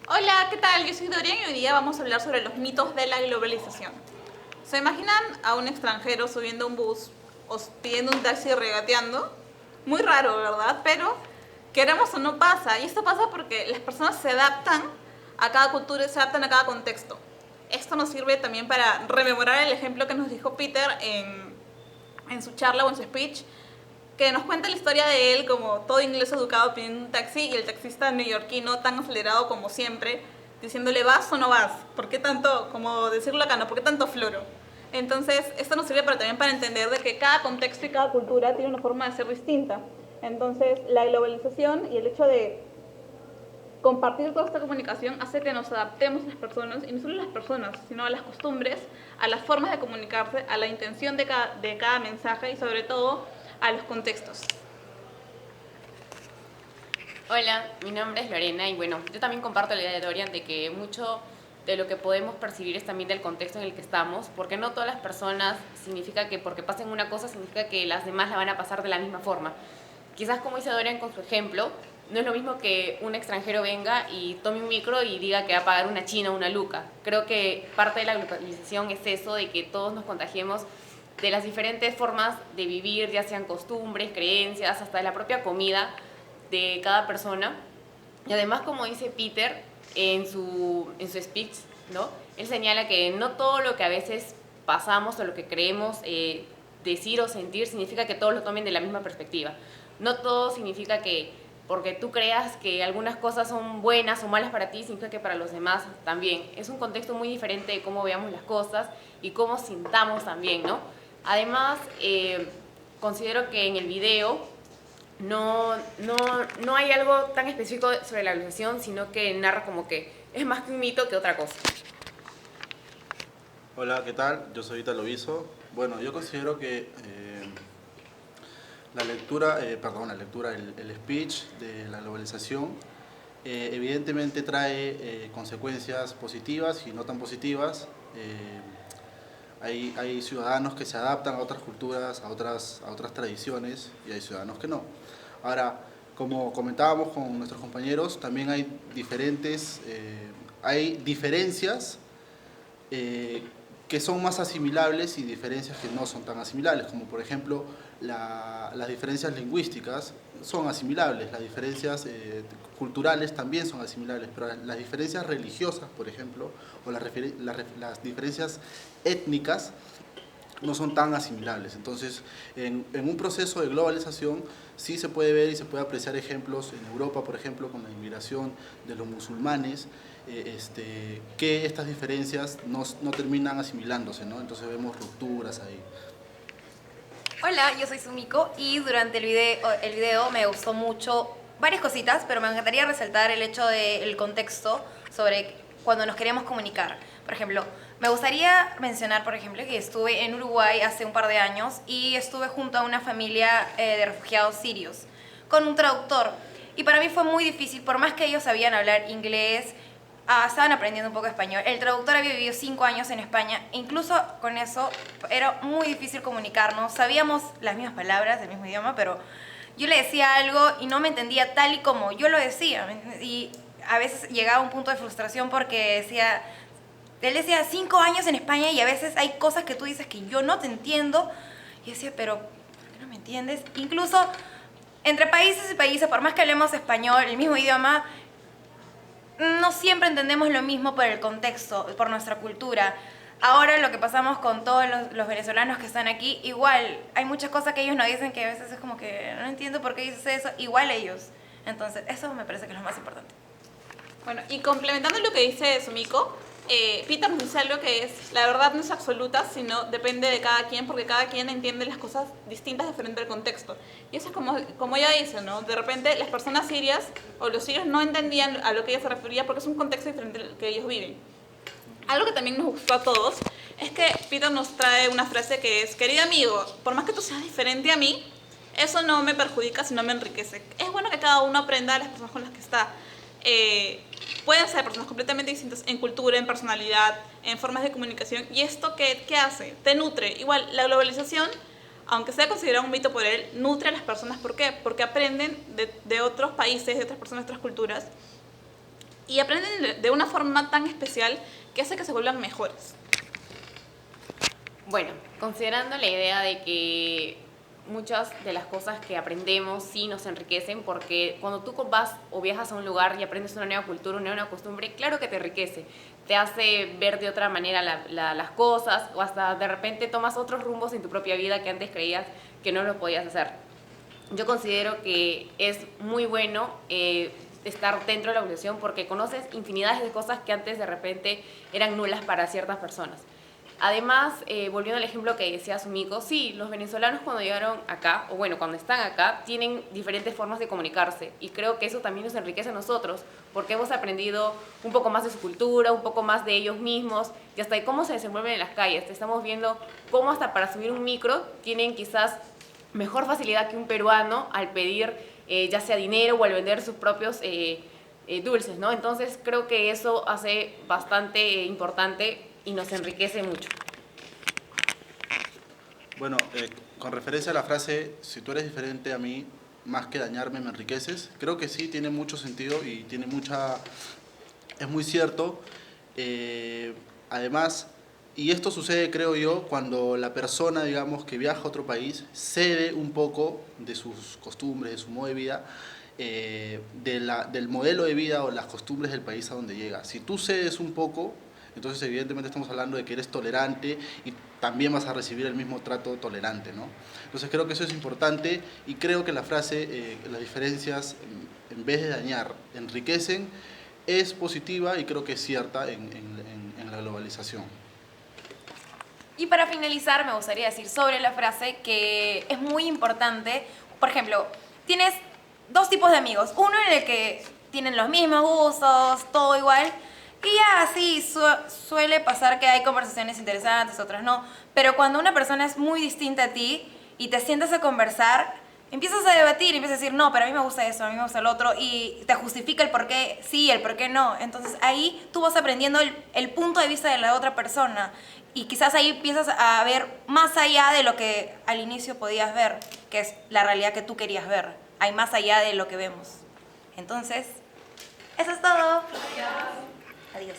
Hola, ¿qué tal? Yo soy Dorian y hoy día vamos a hablar sobre los mitos de la globalización. ¿Se imaginan a un extranjero subiendo a un bus o pidiendo un taxi regateando? Muy raro, ¿verdad? Pero queremos o no pasa. Y esto pasa porque las personas se adaptan a cada cultura y se adaptan a cada contexto. Esto nos sirve también para rememorar el ejemplo que nos dijo Peter en su charla o en su speech, que nos cuenta la historia de él como todo inglés educado pidiendo un taxi y el taxista neoyorquino tan acelerado como siempre, diciéndole vas o no vas, ¿por qué tanto, como decirlo acá, no, por qué tanto floro? Entonces, esto nos sirve también para entender de que cada contexto y cada cultura tiene una forma de ser distinta. Entonces, la globalización y el hecho de compartir toda esta comunicación hace que nos adaptemos a las personas, y no solo a las personas, sino a las costumbres, a las formas de comunicarse, a la intención de cada mensaje y sobre todo a los contextos. Hola, mi nombre es Lorena y bueno, yo también comparto la idea de Dorian de que mucho de lo que podemos percibir es también del contexto en el que estamos, porque no todas las personas significa que porque pasen una cosa significa que las demás la van a pasar de la misma forma. Quizás como dice Dorian con su ejemplo, no es lo mismo que un extranjero venga y tome un micro y diga que va a pagar una china o una luca. Creo que parte de la globalización es eso, de que todos nos contagiemos de las diferentes formas de vivir, ya sean costumbres, creencias, hasta de la propia comida de cada persona. Y además, como dice Peter en su speech, ¿no? Él señala que no todo lo que a veces pasamos o lo que creemos decir o sentir significa que todos lo tomen de la misma perspectiva. No todo significa que porque tú creas que algunas cosas son buenas o malas para ti, significa que para los demás también. Es un contexto muy diferente de cómo veamos las cosas y cómo sintamos también, ¿no? Además, considero que en el video no hay algo tan específico sobre la globalización, sino que narra como que es más que un mito que otra cosa. Hola, ¿qué tal? Yo soy Italo Viso. Bueno, yo considero que el speech de la globalización evidentemente trae consecuencias positivas y no tan positivas. Hay ciudadanos que se adaptan a otras culturas, a otras tradiciones, y hay ciudadanos que no. Ahora, como comentábamos con nuestros compañeros, también hay diferencias que son más asimilables y diferencias que no son tan asimilables, como por ejemplo las diferencias lingüísticas son asimilables, las diferencias culturales también son asimilables, pero las diferencias religiosas, por ejemplo, o las diferencias étnicas no son tan asimilables. Entonces, en un proceso de globalización sí se puede ver y se puede apreciar ejemplos en Europa, por ejemplo, con la inmigración de los musulmanes, que estas diferencias no terminan asimilándose, ¿no? Entonces vemos rupturas ahí. Hola, yo soy Sumiko y durante el video me gustó mucho varias cositas, pero me encantaría resaltar el hecho del contexto sobre cuando nos queríamos comunicar. Por ejemplo, me gustaría mencionar, por ejemplo, que estuve en Uruguay hace un par de años y estuve junto a una familia de refugiados sirios con un traductor. Y para mí fue muy difícil, por más que ellos sabían hablar inglés, estaban aprendiendo un poco español. El traductor había vivido 5 años en España e incluso con eso era muy difícil comunicarnos. Sabíamos las mismas palabras, el mismo idioma, pero yo le decía algo y no me entendía tal y como yo lo decía. Y a veces llegaba a un punto de frustración porque él decía 5 años en España y a veces hay cosas que tú dices que yo no te entiendo. Y decía, pero ¿por qué no me entiendes? Incluso entre países y países, por más que hablemos español, el mismo idioma, no siempre entendemos lo mismo por el contexto, por nuestra cultura. Ahora lo que pasamos con todos los venezolanos que están aquí, igual, hay muchas cosas que ellos nos dicen que a veces es como que no entiendo por qué dices eso, igual ellos. Entonces, eso me parece que es lo más importante. Bueno, y complementando lo que dice Sumiko, Peter nos dice algo que es, la verdad no es absoluta, sino depende de cada quien, porque cada quien entiende las cosas distintas diferente al contexto. Y eso es como ella dice, ¿no? De repente las personas sirias o los sirios no entendían a lo que ella se refería porque es un contexto diferente al que ellos viven. Algo que también nos gustó a todos es que Peter nos trae una frase que es, querido amigo, por más que tú seas diferente a mí, eso no me perjudica, sino me enriquece. Es bueno que cada uno aprenda de las personas con las que está. Pueden ser personas completamente distintas en cultura, en personalidad, en formas de comunicación. ¿Y esto qué hace? Te nutre. Igual, la globalización, aunque sea considerado un mito por él, nutre a las personas. ¿Por qué? Porque aprenden de otros países, de otras personas, de otras culturas. y aprenden de una forma tan especial que hace que se vuelvan mejores. Bueno, considerando la idea de que muchas de las cosas que aprendemos sí nos enriquecen, porque cuando tú vas o viajas a un lugar y aprendes una nueva cultura, una nueva costumbre, claro que te enriquece, te hace ver de otra manera las cosas, o hasta de repente tomas otros rumbos en tu propia vida que antes creías que no lo podías hacer. Yo considero que es muy bueno estar dentro de la organización porque conoces infinidades de cosas que antes de repente eran nulas para ciertas personas. Además, volviendo al ejemplo que decía Sumiko, sí, los venezolanos cuando llegaron acá, o bueno, cuando están acá, tienen diferentes formas de comunicarse y creo que eso también nos enriquece a nosotros porque hemos aprendido un poco más de su cultura, un poco más de ellos mismos y hasta de cómo se desenvuelven en las calles. Estamos viendo cómo hasta para subir un micro tienen quizás mejor facilidad que un peruano al pedir ya sea dinero o al vender sus propios dulces, ¿no? Entonces creo que eso hace bastante importante y nos enriquece mucho. Bueno, con referencia a la frase, si tú eres diferente a mí, más que dañarme, me enriqueces, creo que sí, tiene mucho sentido y tiene es muy cierto. Además, y esto sucede, creo yo, cuando la persona, digamos, que viaja a otro país, cede un poco de sus costumbres, de su modo de vida, del modelo de vida o las costumbres del país a donde llega. Si tú cedes un poco, entonces evidentemente estamos hablando de que eres tolerante y también vas a recibir el mismo trato tolerante, ¿no? Entonces creo que eso es importante y creo que la frase, las diferencias en vez de dañar, enriquecen, es positiva y creo que es cierta en la globalización. Y para finalizar, me gustaría decir sobre la frase que es muy importante. Por ejemplo, tienes dos tipos de amigos. Uno en el que tienen los mismos gustos, todo igual. Y ya así suele pasar que hay conversaciones interesantes, otras no. Pero cuando una persona es muy distinta a ti y te sientas a conversar, empiezas a debatir, empiezas a decir, no, pero a mí me gusta eso, a mí me gusta el otro, y te justifica el por qué sí, el por qué no. Entonces ahí tú vas aprendiendo el punto de vista de la otra persona. Y quizás ahí empiezas a ver más allá de lo que al inicio podías ver, que es la realidad que tú querías ver. Hay más allá de lo que vemos. Entonces, eso es todo. Adiós. Adiós.